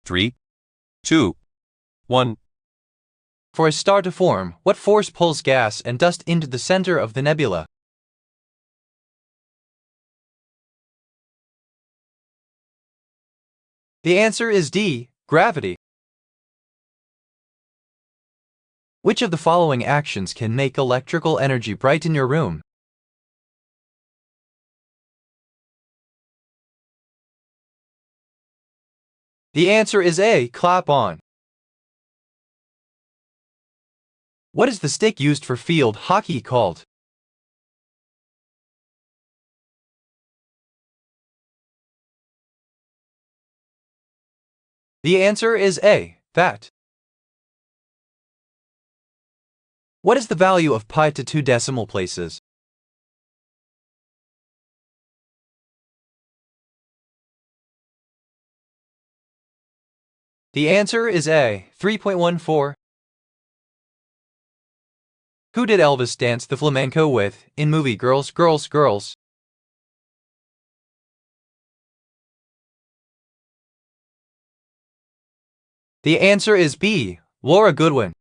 3, 2, 1. For a star to form, what force pulls gas and dust into the center of the nebula? The answer is D, gravity. Which of the following actions can make electrical energy brighten your room? The answer is A, clap on. What is the stick used for field hockey called? The answer is A, bat. What is the value of pi to 2 decimal places? The answer is A, 3.14. Who did Elvis dance the flamenco with in movie Girls, Girls, Girls? The answer is B, Laura Goodwin.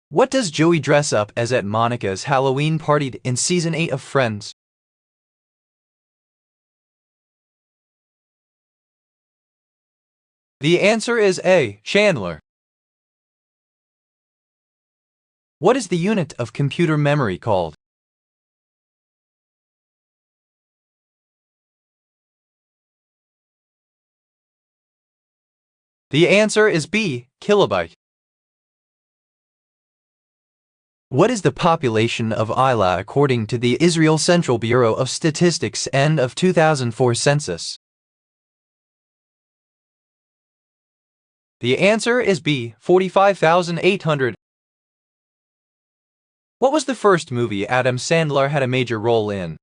What does Joey dress up as at Monica's Halloween party in Season 8 of Friends? The answer is A, Chandler. What is the unit of computer memory called? The answer is B, kilobyte. What is the population of Isla according to the Israel Central Bureau of Statistics end of 2004 census? The answer is B, 45,800. What was the first movie Adam Sandler had a major role in?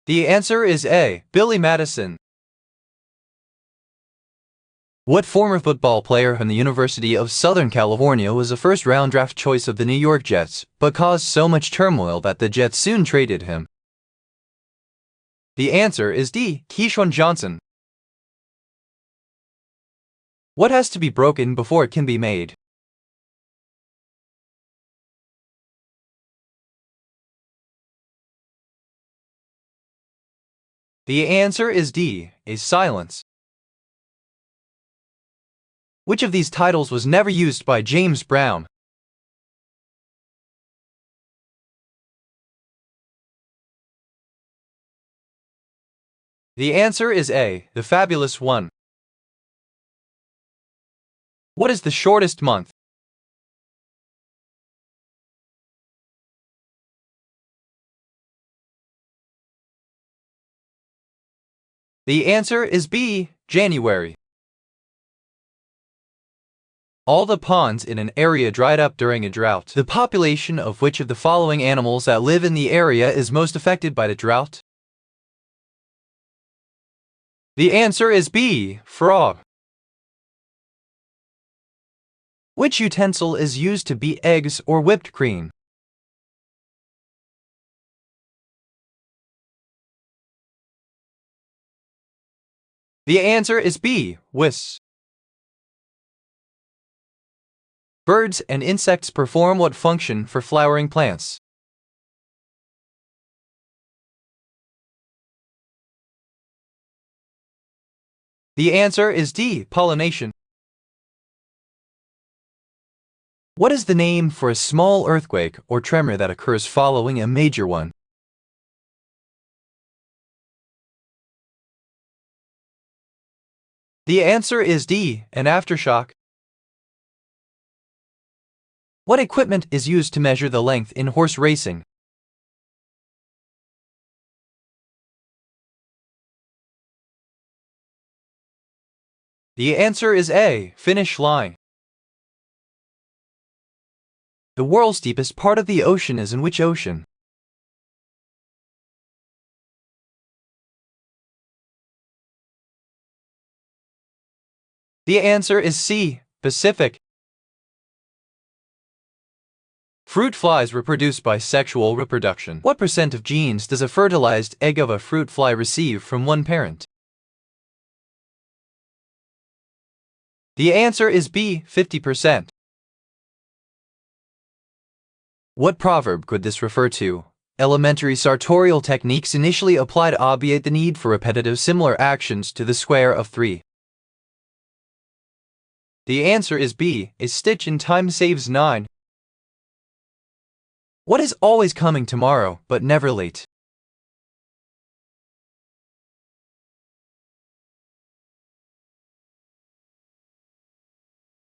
The answer is A, Billy Madison. What former football player from the University of Southern California was a first-round draft choice of the New York Jets, but caused so much turmoil that the Jets soon traded him? The answer is D, Keyshawn Johnson. What has to be broken before it can be made? The answer is D, a silence. Which of these titles was never used by James Brown? The answer is A, the Fabulous One. What is the shortest month? The answer is B, January. All the ponds in an area dried up during a drought. The population of which of the following animals that live in the area is most affected by the drought? The answer is B, frog. Which utensil is used to beat eggs or whipped cream? The answer is B, whisk. Birds and insects perform what function for flowering plants? The answer is D, pollination. What is the name for a small earthquake or tremor that occurs following a major one? The answer is D, an aftershock. What equipment is used to measure the length in horse racing? The answer is A, finish line. The world's deepest part of the ocean is in which ocean? The answer is C, Pacific. Fruit flies reproduce by sexual reproduction. What percent of genes does a fertilized egg of a fruit fly receive from one parent? The answer is B, 50%. What proverb could this refer to? Elementary sartorial techniques initially applied to obviate the need for repetitive similar actions to the square of 3. The answer is B, a stitch in time saves 9. What is always coming tomorrow, but never late?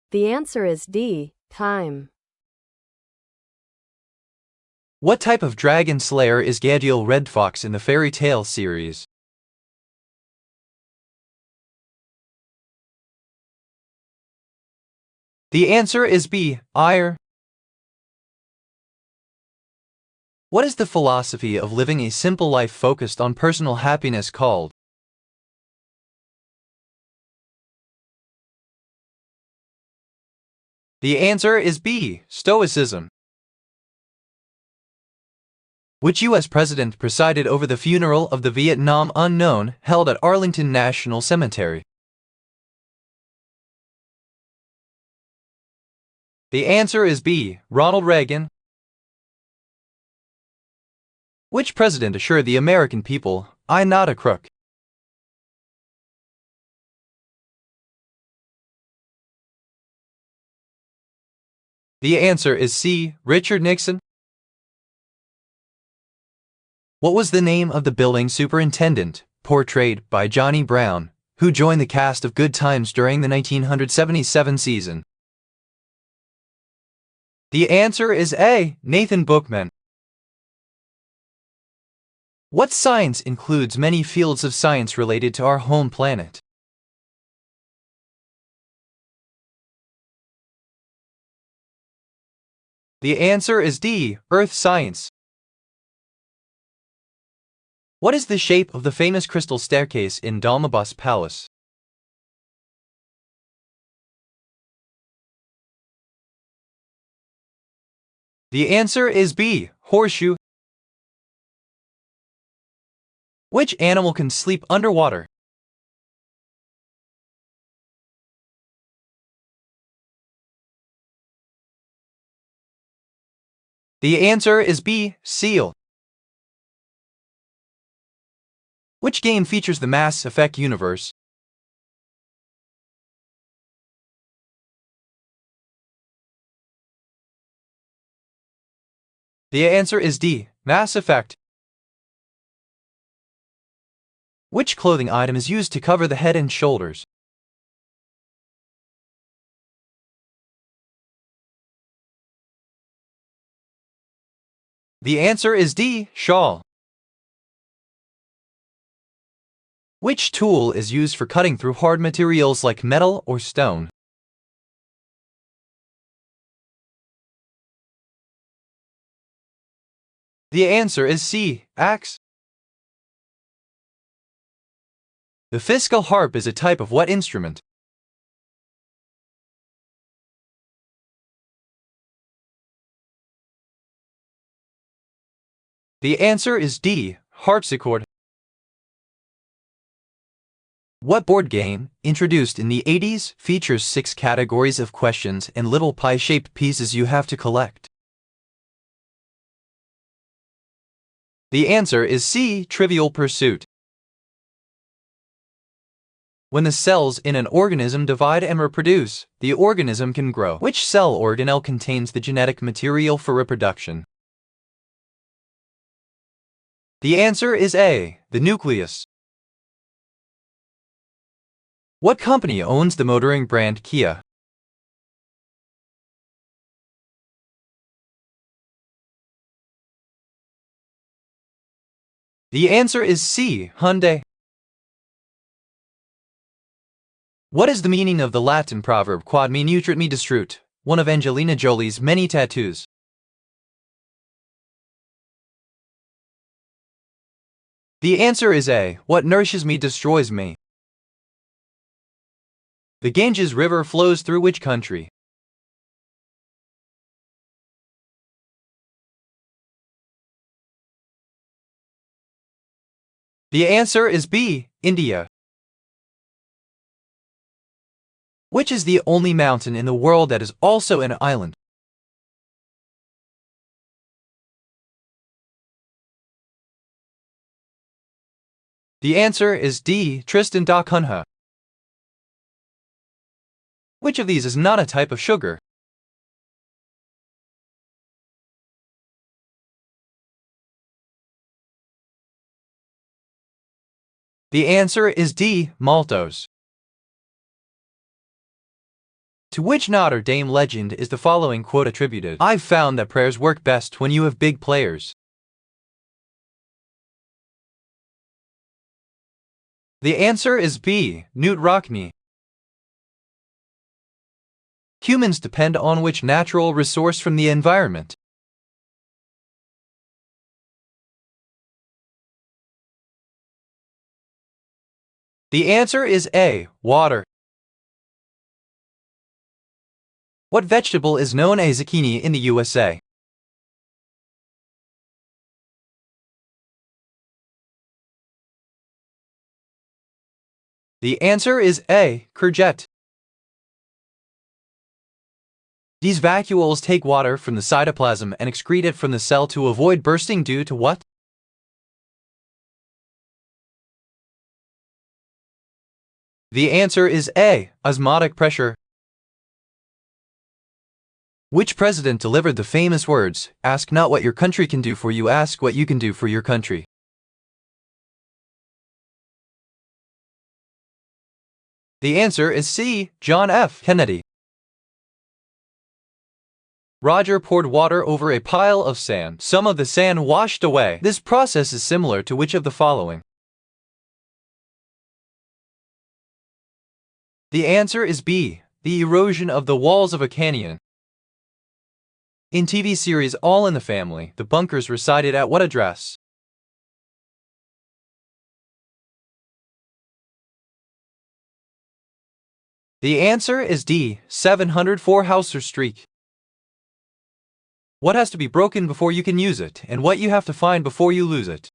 The answer is D, time. What type of dragon slayer is Gaddiel Red Fox in the fairy tale series? The answer is B, Ire. What is the philosophy of living a simple life focused on personal happiness called? The answer is B, Stoicism. Which U.S. president presided over the funeral of the Vietnam unknown held at Arlington National Cemetery? The answer is B, Ronald Reagan. Which president assured the American people, "I'm not a crook"? The answer is C, Richard Nixon. What was the name of the building superintendent, portrayed by Johnny Brown, who joined the cast of Good Times during the 1977 season? The answer is A, Nathan Bookman. What science includes many fields of science related to our home planet? The answer is D, Earth science. What is the shape of the famous crystal staircase in Dalmabas Palace? The answer is B, horseshoe. Which animal can sleep underwater? The answer is B, seal. Which game features the Mass Effect universe? The answer is D, Mass Effect. Which clothing item is used to cover the head and shoulders? The answer is D, shawl. Which tool is used for cutting through hard materials like metal or stone? The answer is C, axe. The fiscal harp is a type of what instrument? The answer is D, harpsichord. What board game, introduced in the 80s, features 6 categories of questions and little pie-shaped pieces you have to collect? The answer is C, Trivial Pursuit. When the cells in an organism divide and reproduce, the organism can grow. Which cell organelle contains the genetic material for reproduction? The answer is A, the nucleus. What company owns the motoring brand Kia? The answer is C, Hyundai. What is the meaning of the Latin proverb quod me nutrit me destruit, one of Angelina Jolie's many tattoos? The answer is A, what nourishes me destroys me. The Ganges River flows through which country? The answer is B, India. Which is the only mountain in the world that is also an island? The answer is D, Tristan da Cunha. Which of these is not a type of sugar? The answer is D, maltose. To which Notre Dame legend is the following quote attributed? I've found that prayers work best when you have big players. The answer is B, Knute Rockne. Humans depend on which natural resource from the environment? The answer is A, water. What vegetable is known as zucchini in the USA? The answer is A, courgette. These vacuoles take water from the cytoplasm and excrete it from the cell to avoid bursting due to what? The answer is A, osmotic pressure. Which president delivered the famous words, "Ask not what your country can do for you, ask what you can do for your country"? The answer is C, John F. Kennedy. Roger poured water over a pile of sand. Some of the sand washed away. This process is similar to which of the following? The answer is B, the erosion of the walls of a canyon. In TV series All in the Family, the Bunkers resided at what address? The answer is D, 704 Hauser Street. What has to be broken before you can use it, and what you have to find before you lose it?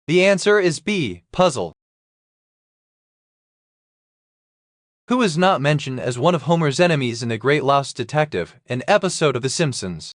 The answer is B, puzzle. Who is not mentioned as one of Homer's enemies in The Great Lost Detective, an episode of The Simpsons?